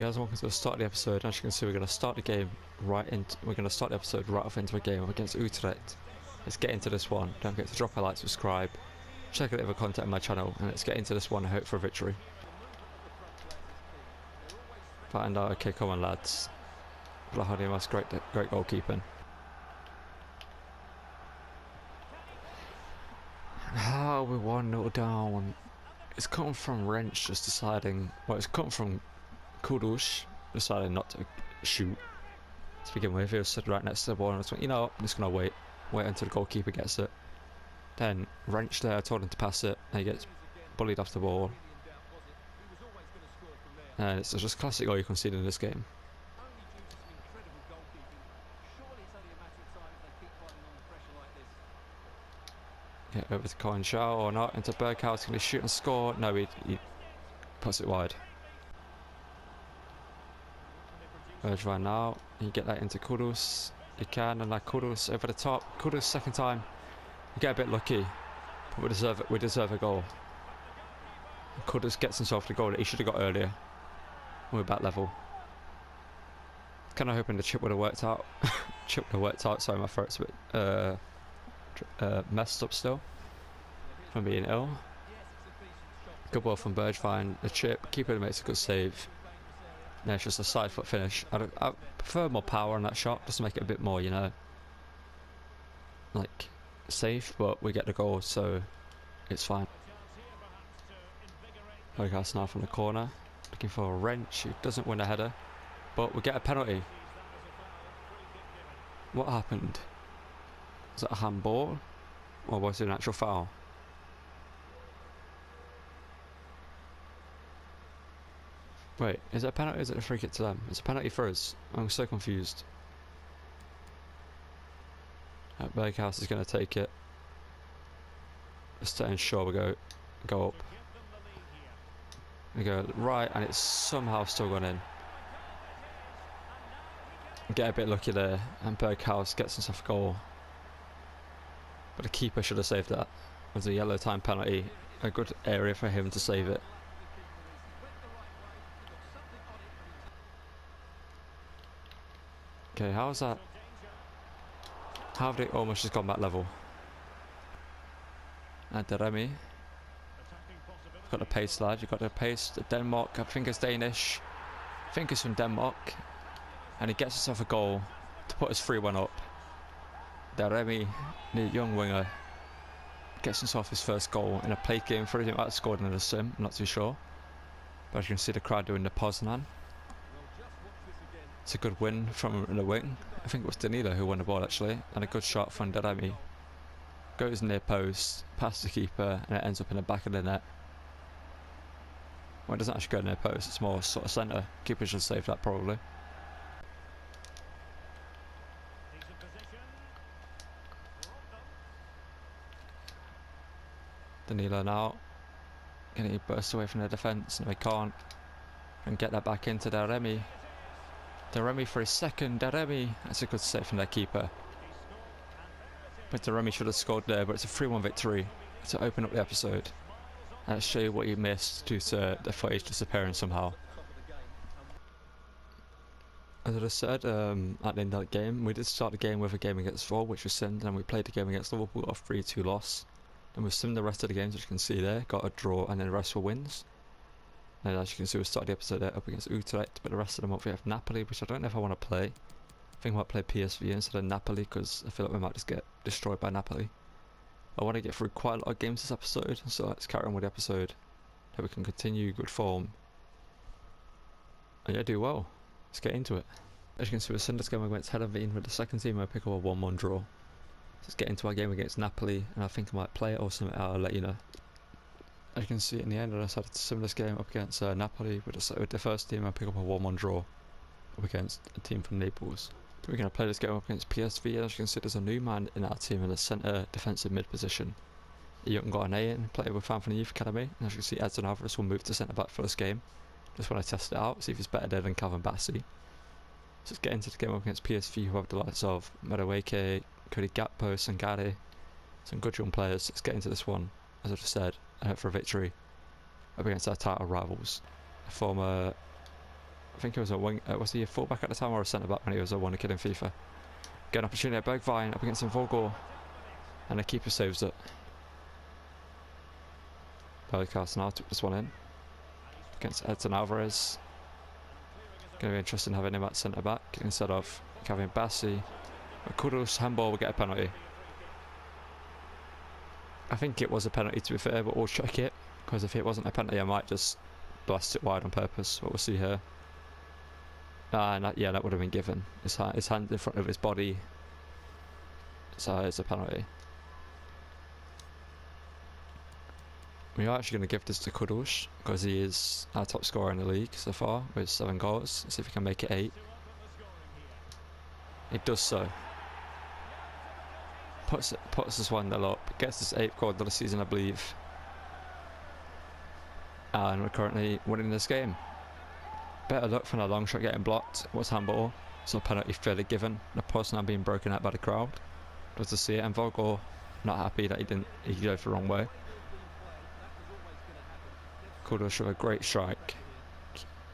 Guys, welcome to the start of the episode. As you can see, we're going to start the episode right off into a game against Utrecht. Let's get into this one. Don't forget to drop a like, subscribe, check out the other content on my channel, and let's get into this one and hope for a victory. And okay, come on lads. Vlahadimas, great goalkeeping. How we 1-0 down. It's come from Wrench just deciding, well, it's come from Kudus deciding not to shoot to begin with. He was stood right next to the ball and I was like, you know what, I'm just going to wait until the goalkeeper gets it. Then Wrench there told him to pass it and he gets bullied off the ball. And it's just classic goal you concede in this game. Get over to Coin Shaw or not, into Berghouse. Can he shoot and score? No, he puts it wide. Right now, you get that into Kudus. You can, and like Kudus over the top. Kudus second time. You get a bit lucky, but we deserve a goal. Kudus gets himself the goal that he should have got earlier. We're back level. Kind of hoping the chip would have worked out. Chip would have worked out. Sorry, my throat's a bit messed up still from being ill. Good ball from Bergwijn. The chip. Keeper makes a good save. No, it's just a side foot finish. I prefer more power on that shot, just to make it a bit more, you know, like safe. But we get the goal, so it's fine. Berghuis now from the corner, looking for a Wrench. He doesn't win a header, but we get a penalty. What happened? Was it a handball, or was it an actual foul? Wait, is it a penalty or is it a free kick to them? It's a penalty for us. I'm so confused. Berghuis is going to take it. Just to ensure we go up. We go right, and it's somehow still gone in. Get a bit lucky there, and Berghuis gets himself a goal. But the keeper should have saved that. It was a yellow time penalty. A good area for him to save it. Okay, how's that? How have they almost just gone back level? And Remy. Got the pace, lad. You've got the pace. The Denmark, I think it's Danish. I think it's from Denmark. And he gets himself a goal to put us 3-1 up. Remy, the young winger, gets himself his first goal in a plate game for him. He might have scored in a sim, I'm not too sure. But as you can see the crowd doing the Poznan. It's a good win from the wing. I think it was Danilo who won the ball actually, and a good shot from Remy. Goes near post, past the keeper, and it ends up in the back of the net. Well, it doesn't actually go near post, it's more sort of centre. Keeper should save that probably. Danilo now. Can he burst away from the defence? No, he can't. And get that back into Remy. Remy for his second. Remy. That's a good save from their keeper. But Remy should have scored there, but it's a 3-1 victory to open up the episode. And let's show you what he missed due to the footage disappearing somehow. As I just said, at the end of that game, we did start the game with a game against Vol, which was simmed, and we played the game against Liverpool, got a 3-2 loss. Then we simmed the rest of the games, as you can see there, got a draw, and then the rest were wins. And as you can see, we started the episode there up against Utrecht, but the rest of the month we have Napoli, which I don't know if I want to play. I think I might play PSV instead of Napoli, because I feel like we might just get destroyed by Napoli. I want to get through quite a lot of games this episode, so let's carry on with the episode. Hope we can continue good form. And yeah, do well. Let's get into it. As you can see, with Sunday's game against Heerenveen, with the second team I pick up a 1-1 draw. Let's get into our game against Napoli, and I think I might play it or something, I'll let you know. As you can see in the end, I decided to sim this game up against Napoli, with the first team I pick up a 1-1 draw up against a team from Naples. We're going to play this game up against PSV. As you can see, there's a new man in our team in the centre defensive mid position. A young Ghanaian player we found from the youth academy, and as you can see, Edson Alvarez will move to centre back for this game. Just want to test it out, see if he's better there than Calvin Bassey. So let's get into the game up against PSV, who have the likes of Madueke, Cody Gakpo, Sangare, some good young players. Let's get into this one. As I just said, I hope for a victory up against our title rivals. A former think he was a wing. Was he a fullback at the time or a centre back when he was a wonder kid in FIFA? Get an opportunity at Bergwijn up against Vogel, and the keeper saves it. Berghuis now took this one in against Edson Alvarez. Going to be interesting having him at centre back instead of having Bassi. Kudus handball will get a penalty. I think it was a penalty to be fair, but we'll check it, because if it wasn't a penalty I might just blast it wide on purpose. What we'll see here. Yeah, that would have been given. His hand in front of his body, so it's a penalty. We are actually going to give this to Kudus, because he is our top scorer in the league so far with 7 goals. Let's see if he can make it 8. It does so. Puts us 1-0 up. Gets his 8th goal of the season, I believe. And we're currently winning this game. Better luck from a long shot getting blocked. It was handball, so penalty fairly given. The post now being broken out by the crowd. Does to see it, and Vogel not happy that he drove the wrong way. Kudus with a great strike.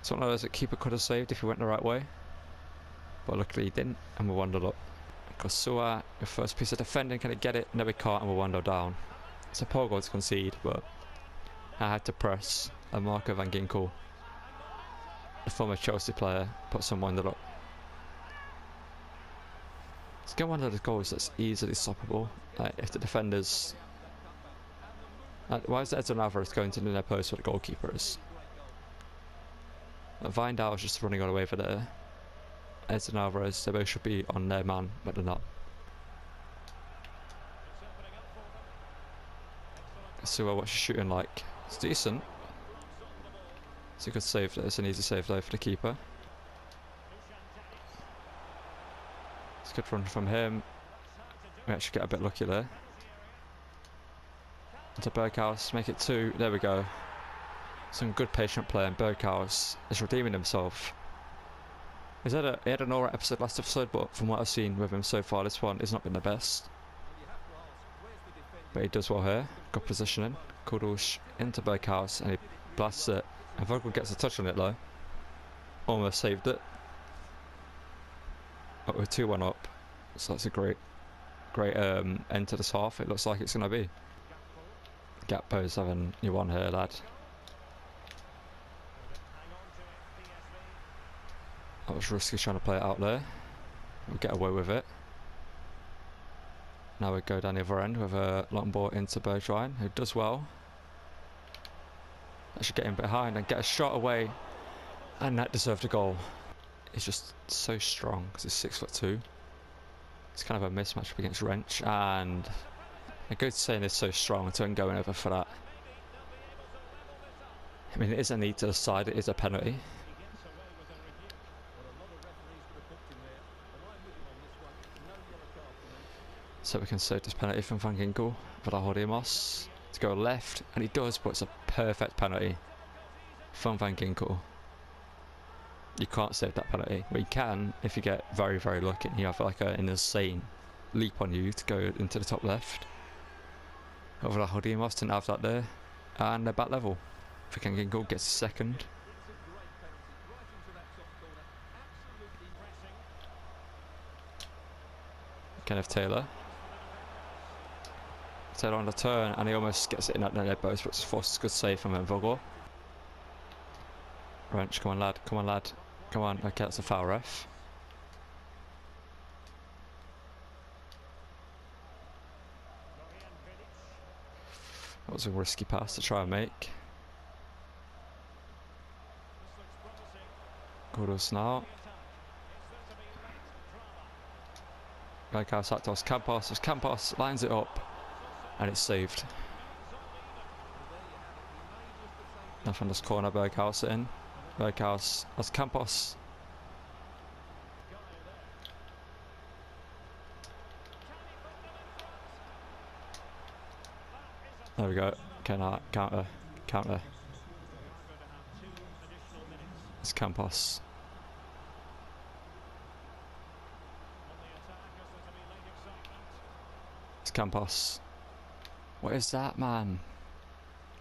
It's one of those that keeper could have saved if he went the right way, but luckily he didn't, and we're 1-0 up. Kosua, your first piece of defending, can he get it? No, we can't, and we're 1-0 down. It's a poor goal to concede, but I had to press. And Marco van Ginkel, the former Chelsea player, puts on 1-0 up. It's again one of those goals that's easily stoppable. Like, if the defenders... why is Edson Alvarez going to the near post where the goalkeeper is? Vindal is just running all the way over there. Edson Alvarez, they both should be on their man, but they're not. So what's your shooting like? It's decent. It's a good save there. It's an easy save though for the keeper. It's a good run from him. We actually get a bit lucky there. Into Berghuis, make it 2. There we go. Some good patient play, and Berghuis is redeeming himself. He had an alright episode last episode, but from what I've seen with him so far, this one has not been the best. But he does well here. Good positioning. Kudus into Berghuis, and he blasts it. And Vogel gets a touch on it though. Almost saved it. But we're 2-1 up, so that's a great end to this half. It looks like it's going to be. Gakpo's having you one here, lad. That was risky trying to play it out there. We'll get away with it. Now we go down the other end with a long ball into Bergwijn, who does well. That should get him behind and get a shot away, and that deserved a goal. He's just so strong because he's 6'2". It's kind of a mismatch up against Wrench, and a good saying is so strong to him going over for that. I mean, it is a knee to the side, it is a penalty. So we can save this penalty from Van Ginkel for Vlachodimos to go left, and he does, but it's a perfect penalty from Van Ginkel. You can't save that penalty, but you can if you get very, very lucky and you have like an insane leap on you to go into the top left. Vlachodimos didn't have that there, and they're back level. Van Ginkel gets a second. Kenneth Taylor on the turn, and he almost gets it in at the net post, but it's forced a good save from Vogel. Wrench, come on lad, come on lad, come on. Okay, that's a foul, ref. That was a risky pass to try and make. Kudus now. Berghuis out to Campos. Campos lines it up, and it's saved. Now from this corner, Berghuis in. Berghuis has Campos. There we go. Okay, now counter. It's Campos. It's Campos. What is that, man?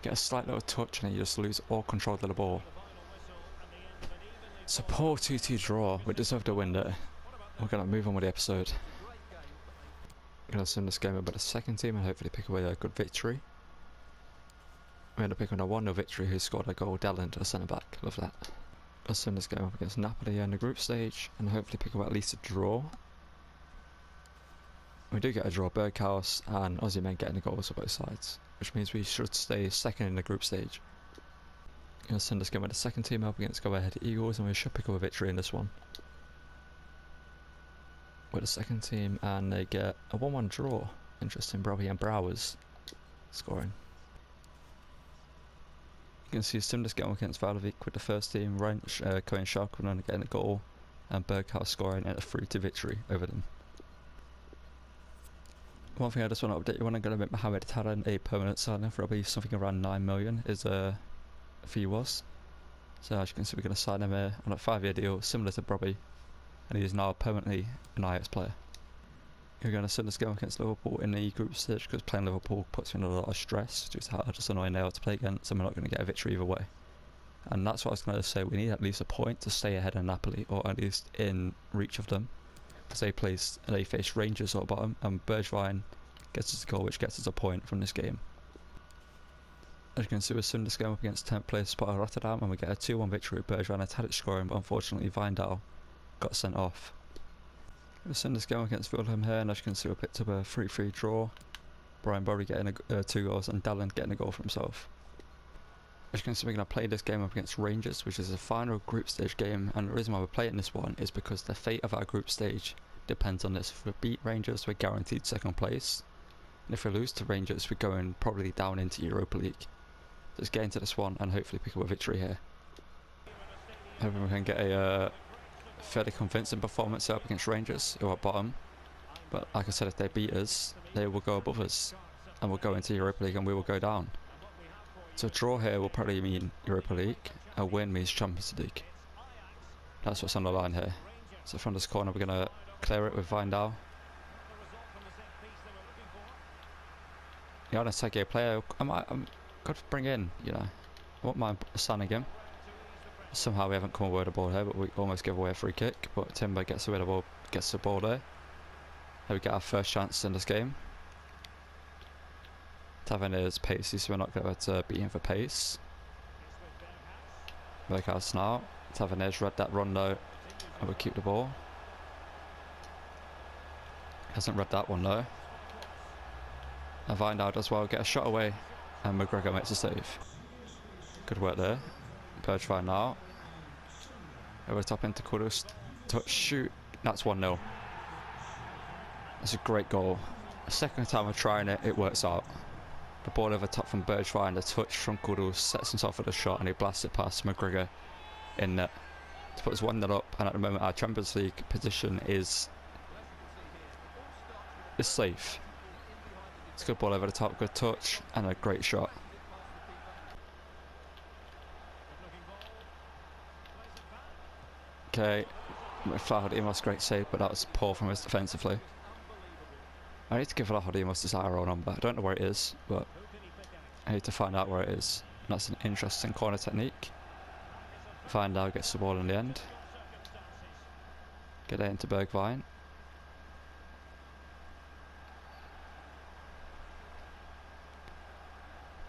Get a slight little touch and then you just lose all control of the ball. It's a poor 2-2 draw. We deserved a win there. We're going to move on with the episode. I'm going to send this game over to the second team and hopefully pick away a good victory. We end up picking a 1-0 victory who scored a goal. Dallin to the centre back. Love that. Let's send this game up against Napoli in the group stage and hopefully pick up at least a draw. We do get a draw. Berghaus and Aussie men getting the goals on both sides, which means we should stay second in the group stage. I'm going to send this game with the second team up against Go Ahead Eagles and we should pick up a victory in this one. With the second team and they get a 1-1 draw. Interesting, Brobby and Browers scoring. You can see Sim just getting against Valvik with the first team, Wrench, Cohen Sharkonen getting a goal and Berghaus scoring in a 3-2 victory over them. One thing I just want to update you on, I'm going to make Mohamed Taran a permanent signing for probably something around 9 million is fee was. So as you can see we're going to sign him on a 5-year deal similar to Brobby and he is now permanently an Ajax player. We're going to send this game against Liverpool in the group stage because playing Liverpool puts me in a lot of stress due to how just annoying they are to play against and we're not going to get a victory either way. And that's what I was going to say, we need at least a point to stay ahead of Napoli or at least in reach of them because they face Rangers at the bottom and Bergwijn gets us a goal which gets us a point from this game. As you can see, we're sending this game up against 10th place Sparta Rotterdam and we get a 2-1 victory with Bergwijn and Tadic scoring, but unfortunately Wijndal got sent off. We're sending this game against Fulham here and as you can see we picked up a 3-3 draw. Brian Burry getting 2 goals and Dallin getting a goal for himself. As you can see we're going to play this game up against Rangers, which is a final group stage game, and the reason why we're playing this one is because the fate of our group stage depends on this. If we beat Rangers we're guaranteed second place. And if we lose to Rangers, we're going probably down into Europa League. So let's get into this one and hopefully pick up a victory here. Hoping we can get a fairly convincing performance up against Rangers, who are bottom. But like I said, if they beat us, they will go above us. And we'll go into Europa League and we will go down. So a draw here will probably mean Europa League. A win means Champions League. That's what's on the line here. So from this corner we're going to clear it with Wijndal. Yeah, on a Sege player, I'm good to bring in, you know. I won't mind signing him. Somehow we haven't come away with the ball here, but we almost give away a free kick. But Timber gets away the ball, gets the ball there. Here we get our first chance in this game. Tavernier's pacey, so we're not going to beat him for pace. Berghaus now. Tavernier's read that run though, and we'll keep the ball. Hasn't read that one though. And Wijndal does well, get a shot away, and McGregor makes a save. Good work there. Bergwijn now. Over top into Kudus. Touch, shoot. That's 1-0. That's a great goal. The second time we're trying it, it works out. The ball over top from Bergwijn, the touch from Kudus, sets himself for the shot, and he blasts it past McGregor in net to put us 1-0 up. And at the moment, our Champions League position is safe. It's a good ball over the top, good touch, and a great shot. Okay, Vlahodimos, great save, but that was poor from us defensively. I need to give Vlahodimos his arrow number. I don't know where it is, but I need to find out where it is. And that's an interesting corner technique. Wijndal gets the ball in the end. Get it into Bergwijn.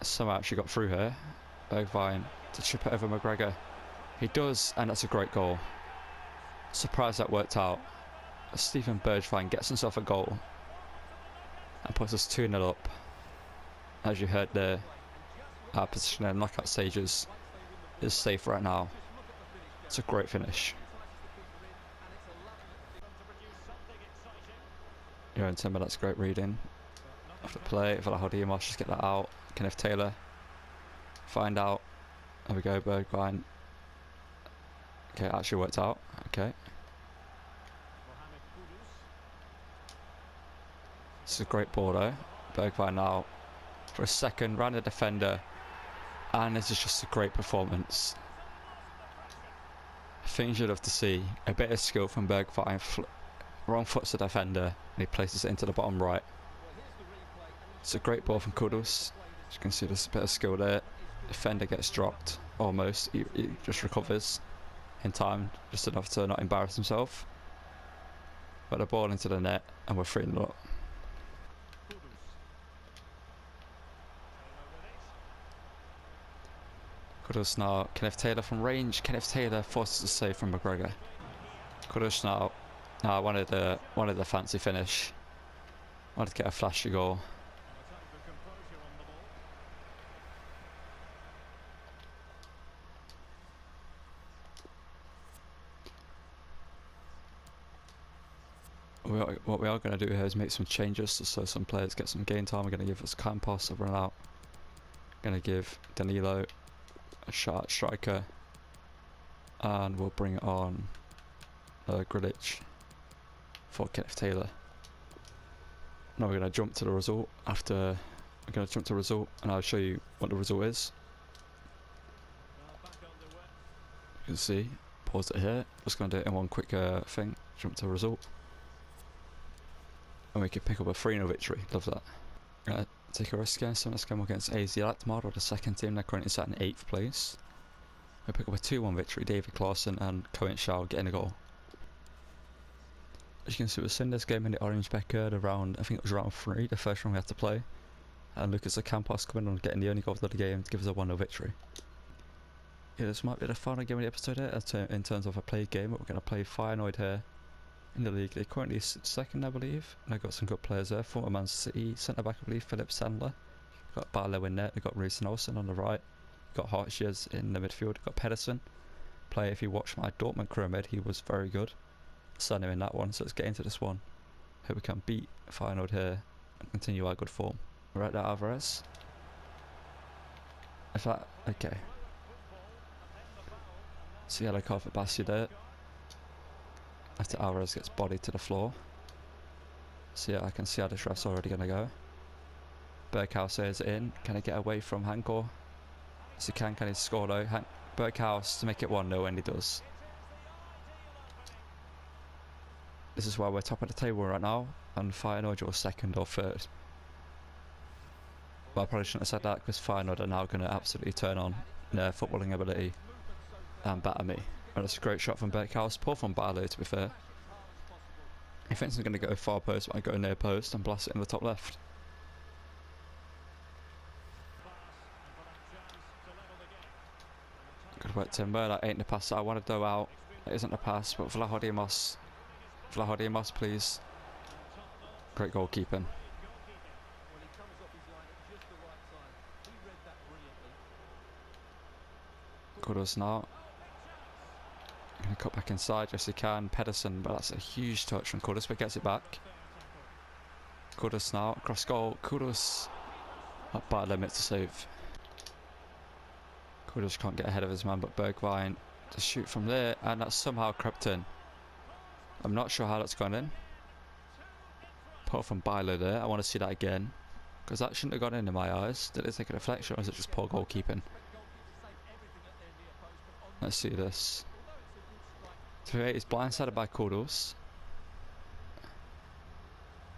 Somehow actually got through here. Bergwijn to chip it over McGregor. He does, and that's a great goal. Surprised that worked out. Stephen Bergwijn gets himself a goal and puts us 2-0 up. As you heard there, our position in knockout stages is safe right now. It's a great finish. You're in Timber, that's great reading. Off the play, Vlahodimos, just get that out. Kenneth Taylor, find out. There we go, Bergwijn. Okay, actually worked out. Okay. This is a great ball though. Bergwijn now for a second, round the defender. And this is just a great performance. Things you'd love to see. A bit of skill from Bergwijn. Wrong foot's the defender, and he places it into the bottom right. It's a great ball from Kudus. As you can see, there's a bit of skill there. Defender gets dropped, almost. He just recovers. in time, just enough to not embarrass himself. Got the ball into the net and we're 3-0 up. Kudus now, Kenneth Taylor from range. Kenneth Taylor forces a save from McGregor. Kudus now, wanted the fancy finish. Wanted to get a flashy goal. What we are going to do here is make some changes so some players get some game time. We're going to give us Campos a run out. Going to give Danilo a shot at striker. And we'll bring on Grilic for Kenneth Taylor. Now we're going to jump to the result and I'll show you what the result is. You can see, pause it here. Just going to do it in one quick thing. Jump to the result. And we can pick up a 3-0 victory. Love that. We're going to take a risk against them. Let's go against AZ Alkmaar, the second team. They're currently sat in 8th place. We pick up a 2-1 victory. David Clausen and Cohen Shaw getting a goal. As you can see, we've seen this game in the Orange Becker around, I think it was round 3, the first round we had to play. And Lucas Campos coming on and getting the only goal of the game to give us a 1-0 victory. Yeah, this might be the final game of the episode here in terms of a played game, but we're going to play Feyenord here in the league. They're currently second, I believe, and they've got some good players there. Former Man City centre-back, I believe, Philip Sandler. Got Barlow in net, they've got Reece Nelson on the right. Got Hartjes in the midfield, got Pedersen. Player, if you watch my Dortmund career mid, he was very good. Saw him in that one, so let's get into this one. Hope we can beat Feyenord here and continue our good form. Right there, Alvarez. Okay. So yellow card for Bassi there. After Alvarez gets bodied to the floor. So yeah, I can see how this ref's already going to go. Berghaus is in. Can he get away from Hankor? Yes, he can he score though? Berghaus to make it 1-0, and he does. This is why we're top of the table right now, and Feyenoord are second or third. But I probably shouldn't have said that, because Feyenoord are now going to absolutely turn on their footballing ability and batter me. And that's a great shot from Berghaus, poor from Barlow to be fair. He thinks I'm going to go far post, but I go near post and blast it in the top left. Good work, Timber. That ain't the pass that I want to do out. It isn't the pass, but Vlahodimos, please. Great goalkeeping. Kudus now. Going to cut back inside, yes he can. Pedersen, but that's a huge touch from Kudus, but gets it back. Kudus now, cross goal. Kudus up by limit to save. Kudus can't get ahead of his man, but Bergwijn to shoot from there, and that's somehow crept in. I'm not sure how that's gone in. Put from Bilo there. I want to see that again, because that shouldn't have gone in my eyes. Did it take a deflection, or is it just poor goalkeeping? Let's see this. 3-8 is blindsided by Kudus.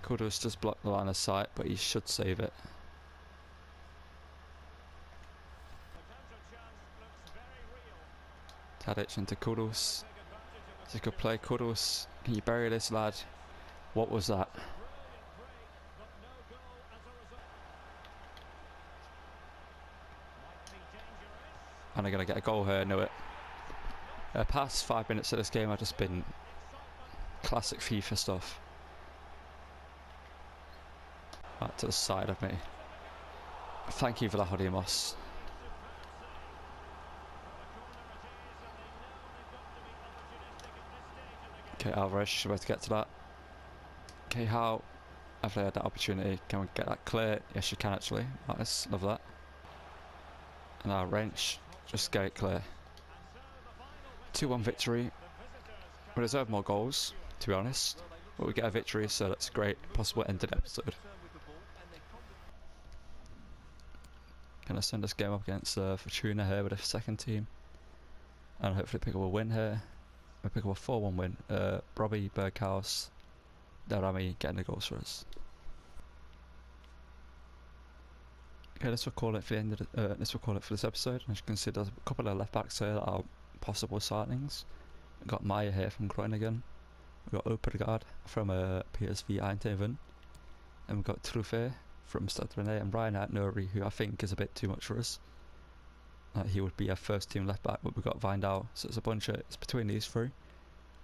Kudus just blocked the line of sight, but he should save it. Tadic into Kudus. It's a good play, Kudus. Can you bury this lad? What was that? And I'm going to get a goal here, I knew it. Past 5 minutes of this game I've just been classic FIFA stuff. Back to the side of me. Thank you for that, Hodiamos. Okay, Alvarez should be able to get to that. Okay, how have they had that opportunity? Can we get that clear? Yes, you can actually. Nice, love that. And our wrench, just get it clear. 2-1 victory. We deserve more goals, to be honest. But we get a victory, so that's great. Possible end to the episode. Gonna send this game up against Fortuna here with the second team. And hopefully pick up a win here. We pick up a 4-1 win. Robbie, Berghaus, Darami getting the goals for us. Okay, this will call it for the end of this will call it for this episode. As you can see, there's a couple of left backs here that are possible signings. We've got Maya here from Groningen. We've got Opergaard from PSV Eindhoven. And we've got Trufe from Stade Rennais and Reinhard Nuri, who I think is a bit too much for us. He would be our first team left back, but we've got Vindal, so it's between these three.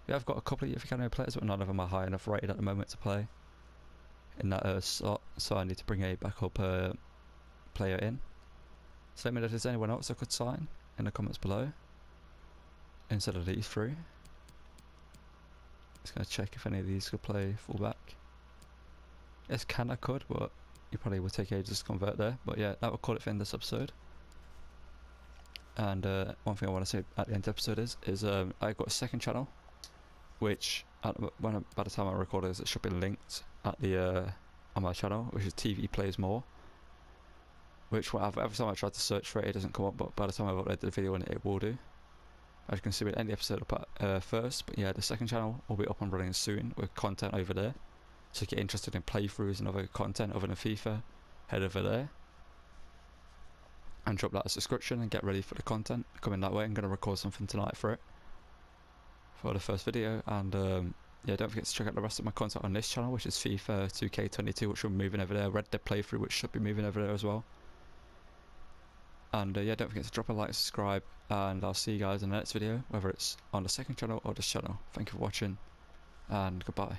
We have got a couple of youth academy players, but none of them are high enough rated at the moment to play in that slot, so I need to bring a backup player in. So let me know if there's anyone else I could sign in the comments below instead of these three. Just going to check if any of these could play fullback. Yes, I could, but you probably would take ages to convert there. But yeah, that will call it for in this episode. And one thing I want to say at the end of the episode is I've got a second channel, which by the time I record this, it should be linked at the on my channel, which is TV Plays More. Which every time I try to search for it, it doesn't come up, but by the time I've uploaded the video, it will do. As you can see, we'll end the episode up first, but yeah, the second channel will be up and running soon with content over there. So if you're interested in playthroughs and other content other than FIFA, head over there and drop that a subscription and get ready for the content coming that way. I'm going to record something tonight for it, for the first video, and yeah, don't forget to check out the rest of my content on this channel, which is FIFA 2K22, which will be moving over there, Red Dead playthrough, which should be moving over there as well. And yeah, don't forget to drop a like, subscribe, and I'll see you guys in the next video, whether it's on the second channel or this channel. Thank you for watching, and goodbye.